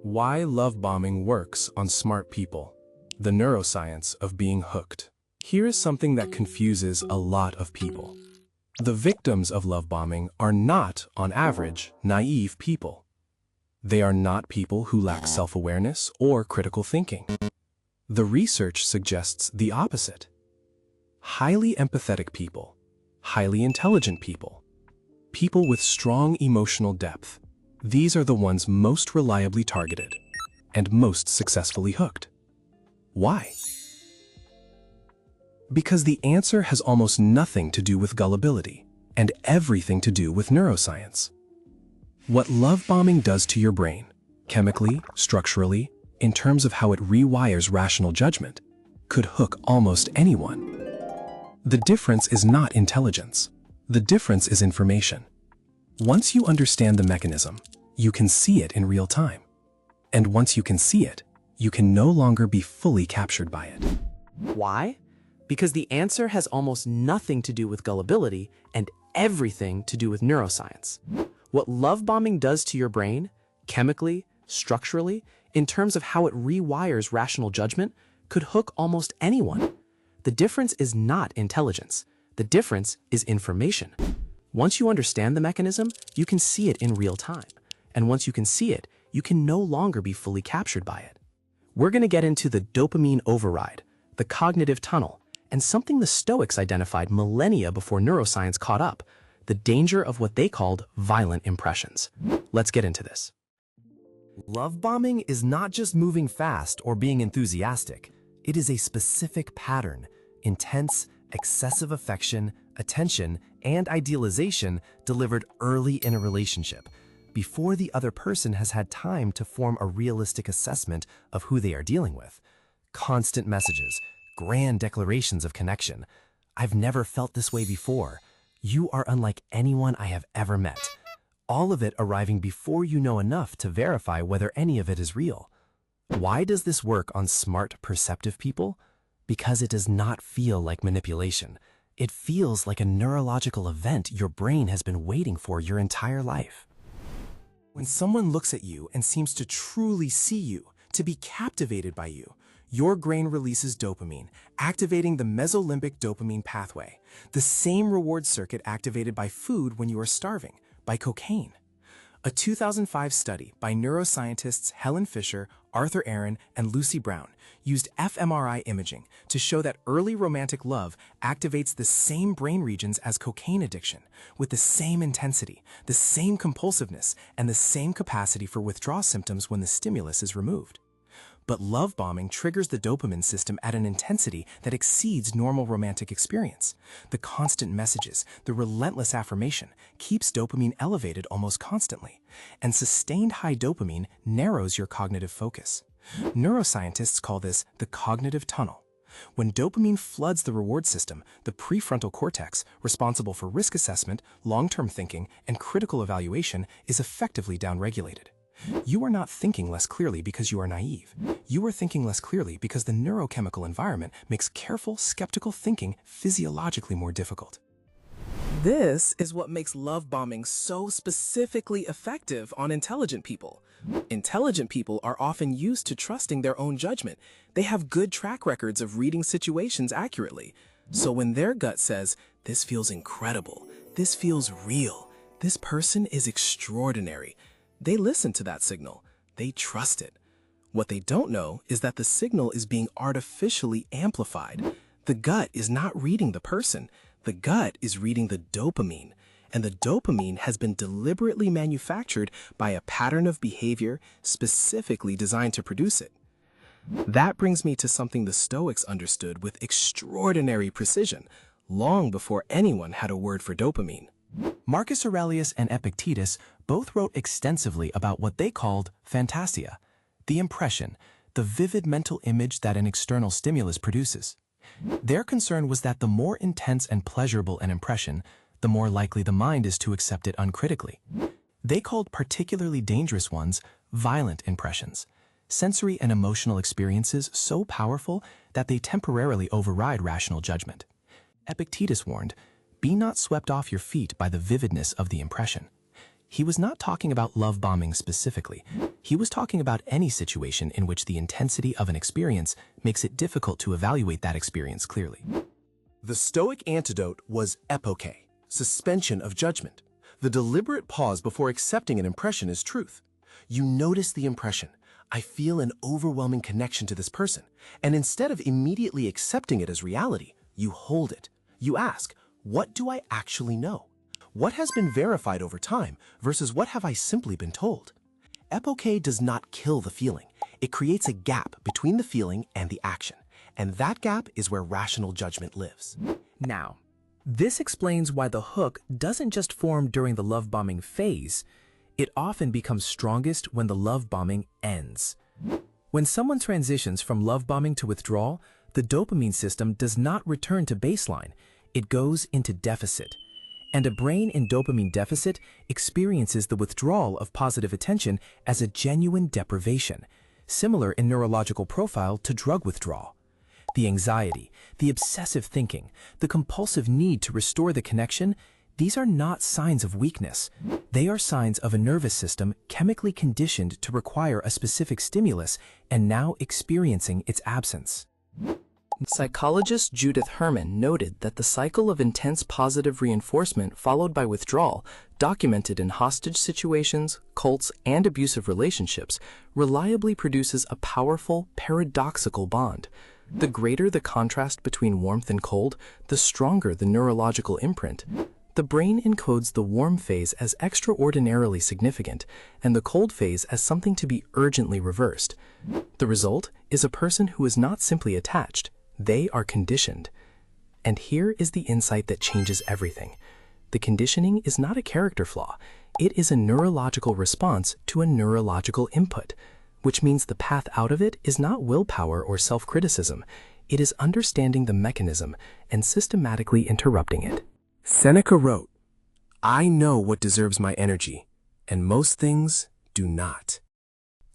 Why love bombing works on smart people. The neuroscience of being hooked. Here is something that confuses a lot of people. The victims of love bombing are not, on average, naive people. They are not people who lack self-awareness or critical thinking. The research suggests the opposite. Highly empathetic people, highly intelligent people, people with strong emotional depth. These are the ones most reliably targeted and most successfully hooked. Why? Because the answer has almost nothing to do with gullibility and everything to do with neuroscience. What love bombing does to your brain, chemically, structurally, in terms of how it rewires rational judgment, could hook almost anyone. The difference is not intelligence. The difference is information. Once you understand the mechanism, you can see it in real time. And once you can see it, you can no longer be fully captured by it. Why? Because the answer has almost nothing to do with gullibility and everything to do with neuroscience. What love bombing does to your brain, chemically, structurally, in terms of how it rewires rational judgment, could hook almost anyone. The difference is not intelligence. The difference is information. Once you understand the mechanism, you can see it in real time. And once you can see it, you can no longer be fully captured by it. We're going to get into the dopamine override, the cognitive tunnel, and something the Stoics identified millennia before neuroscience caught up, the danger of what they called violent impressions. Let's get into this. Love bombing is not just moving fast or being enthusiastic. It is a specific pattern, intense, excessive affection, attention, and idealization delivered early in a relationship, before the other person has had time to form a realistic assessment of who they are dealing with. Constant messages, grand declarations of connection. I've never felt this way before. You are unlike anyone I have ever met. All of it arriving before you know enough to verify whether any of it is real. Why does this work on smart, perceptive people? Because it does not feel like manipulation. It feels like a neurological event your brain has been waiting for your entire life. When someone looks at you and seems to truly see you, to be captivated by you, your brain releases dopamine, activating the mesolimbic dopamine pathway, the same reward circuit activated by food when you are starving, by cocaine. A 2005 study by neuroscientists Helen Fisher, Arthur Aaron, and Lucy Brown used fMRI imaging to show that early romantic love activates the same brain regions as cocaine addiction, with the same intensity, the same compulsiveness, and the same capacity for withdrawal symptoms when the stimulus is removed. But love bombing triggers the dopamine system at an intensity that exceeds normal romantic experience. The constant messages, the relentless affirmation, keeps dopamine elevated almost constantly, and sustained high dopamine narrows your cognitive focus. Neuroscientists call this the cognitive tunnel. When dopamine floods the reward system, the prefrontal cortex, responsible for risk assessment, long-term thinking, and critical evaluation, is effectively downregulated. You are not thinking less clearly because you are naive. You are thinking less clearly because the neurochemical environment makes careful, skeptical thinking physiologically more difficult. This is what makes love bombing so specifically effective on intelligent people. Intelligent people are often used to trusting their own judgment. They have good track records of reading situations accurately. So when their gut says, "This feels incredible, this feels real, this person is extraordinary," they listen to that signal. They trust it. What they don't know is that the signal is being artificially amplified. The gut is not reading the person. The gut is reading the dopamine. And the dopamine has been deliberately manufactured by a pattern of behavior specifically designed to produce it. That brings me to something the Stoics understood with extraordinary precision, long before anyone had a word for dopamine. Marcus Aurelius and Epictetus both wrote extensively about what they called phantasia, the impression, the vivid mental image that an external stimulus produces. Their concern was that the more intense and pleasurable an impression, the more likely the mind is to accept it uncritically. They called particularly dangerous ones violent impressions, sensory and emotional experiences so powerful that they temporarily override rational judgment. Epictetus warned, "Be not swept off your feet by the vividness of the impression. He was not talking about love bombing specifically. He was talking about any situation in which the intensity of an experience makes it difficult to evaluate that experience clearly. The Stoic antidote was epoche, suspension of judgment, the deliberate pause before accepting an impression as truth. You notice the impression. I feel an overwhelming connection to this person, and instead of immediately accepting it as reality, you hold it. You ask, what do I actually know? What has been verified over time versus what have I simply been told? Epoche does not kill the feeling. It creates a gap between the feeling and the action, and that gap is where rational judgment lives. Now, this explains why the hook doesn't just form during the love bombing phase. It often becomes strongest when the love bombing ends. When someone transitions from love bombing to withdrawal, the dopamine system does not return to baseline. It goes into deficit. And a brain in dopamine deficit experiences the withdrawal of positive attention as a genuine deprivation, similar in neurological profile to drug withdrawal. The anxiety, the obsessive thinking, the compulsive need to restore the connection, these are not signs of weakness. They are signs of a nervous system chemically conditioned to require a specific stimulus and now experiencing its absence. Psychologist Judith Herman noted that the cycle of intense positive reinforcement followed by withdrawal, documented in hostage situations, cults, and abusive relationships, reliably produces a powerful, paradoxical bond. The greater the contrast between warmth and cold, the stronger the neurological imprint. The brain encodes the warm phase as extraordinarily significant and the cold phase as something to be urgently reversed. The result is a person who is not simply attached. They are conditioned. And here is the insight that changes everything. The conditioning is not a character flaw. It is a neurological response to a neurological input, which means the path out of it is not willpower or self-criticism. It is understanding the mechanism and systematically interrupting it. Seneca wrote, I know what deserves my energy, and most things do not.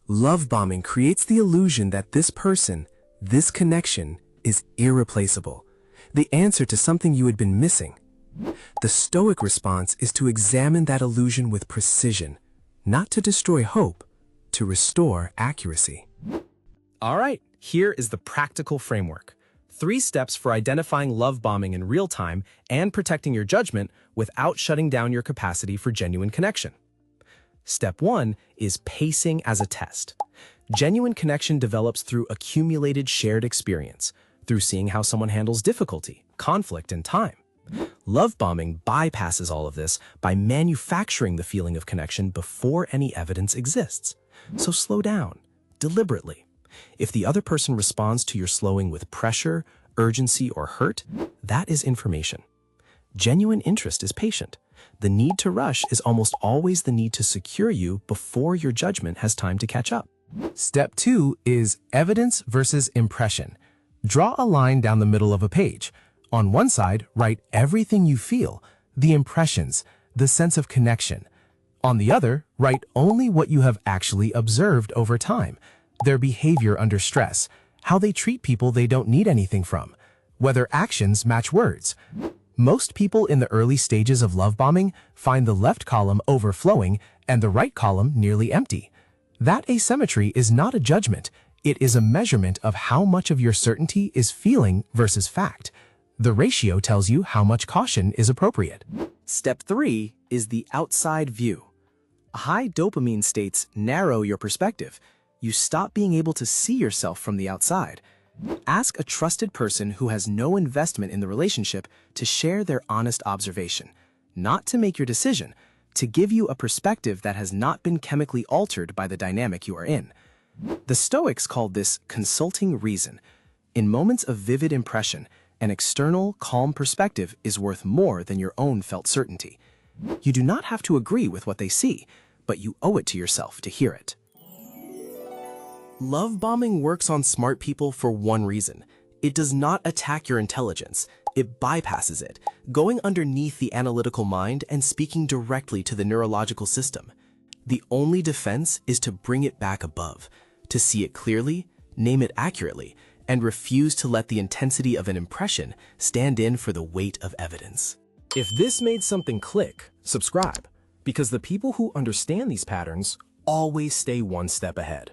Love bombing creates the illusion that this person, this connection, is irreplaceable, the answer to something you had been missing. The Stoic response is to examine that illusion with precision, not to destroy hope, to restore accuracy. All right, here is the practical framework. 3 steps for identifying love bombing in real time and protecting your judgment without shutting down your capacity for genuine connection. Step 1 is pacing as a test. Genuine connection develops through accumulated shared experience, through seeing how someone handles difficulty, conflict, and time. Love bombing bypasses all of this by manufacturing the feeling of connection before any evidence exists. So slow down, deliberately. If the other person responds to your slowing with pressure, urgency, or hurt, that is information. Genuine interest is patient. The need to rush is almost always the need to secure you before your judgment has time to catch up. Step 2 is evidence versus impression. Draw a line down the middle of a page. On one side, write everything you feel, the impressions, the sense of connection. On the other, write only what you have actually observed over time, their behavior under stress, how they treat people they don't need anything from, whether actions match words. Most people in the early stages of love bombing find the left column overflowing and the right column nearly empty. That asymmetry is not a judgment. It is a measurement of how much of your certainty is feeling versus fact. The ratio tells you how much caution is appropriate. Step 3 is the outside view. High dopamine states narrow your perspective. You stop being able to see yourself from the outside. Ask a trusted person who has no investment in the relationship to share their honest observation, not to make your decision, to give you a perspective that has not been chemically altered by the dynamic you are in. The Stoics called this consulting reason. In moments of vivid impression, an external, calm perspective is worth more than your own felt certainty. You do not have to agree with what they see, but you owe it to yourself to hear it. Love bombing works on smart people for one reason. It does not attack your intelligence. It bypasses it, going underneath the analytical mind and speaking directly to the neurological system. The only defense is to bring it back above, to see it clearly, name it accurately, and refuse to let the intensity of an impression stand in for the weight of evidence. If this made something click, subscribe. because the people who understand these patterns always stay one step ahead.